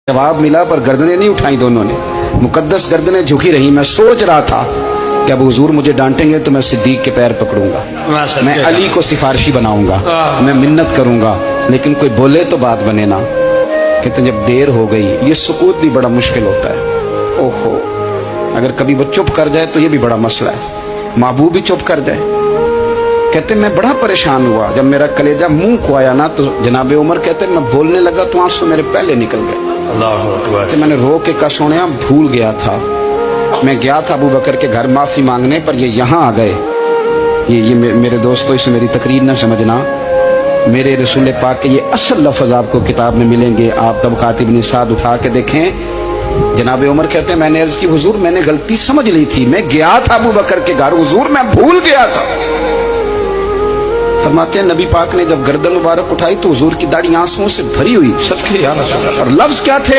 जवाब मिला पर गर्दनें नहीं उठाई दोनों ने, मुकद्दस गर्दनें झुकी रही। मैं सोच रहा था कि अब हुजूर मुझे डांटेंगे तो मैं सिद्दीक के पैर पकड़ूंगा, मैं अली को सिफारिशी बनाऊंगा, मैं मिन्नत करूंगा, लेकिन कोई बोले तो बात बने ना। कहते जब देर हो गई, ये सुकूत भी बड़ा मुश्किल होता है। ओहो, अगर कभी वो चुप कर जाए तो ये भी बड़ा मसला है, महबूब भी चुप कर जाए। कहते मैं बड़ा परेशान हुआ, जब मेरा कलेजा मुंह को आया ना तो जनाबे उमर कहते मैं बोलने लगा तो आंसू मेरे पहले निकल गए। अल्लाह अकबर। मैंने रो के कहा सोनिया भूल गया था, मैं गया था अबू बकर के घर माफी मांगने, पर ये यहाँ आ गए। ये मेरे दोस्तों, इसे मेरी तकरीर ना समझना, मेरे रसूल पाक के ये असल लफ्ज आपको किताब में मिलेंगे। आप तबक़ात इब्न साद उठा के देखें। जनाब उमर कहते हैं मैंने अर्ज की हुजूर मैंने गलती समझ ली थी, मैं गया था अबू बकर के घर, हुजूर मैं भूल गया था। फरमाते हैं नबी पाक ने जब गर्दन मुबारक उठाई तो हुजूर की दाढ़ी आंसुओं से भरी हुई। सच की और लफ्ज क्या थे?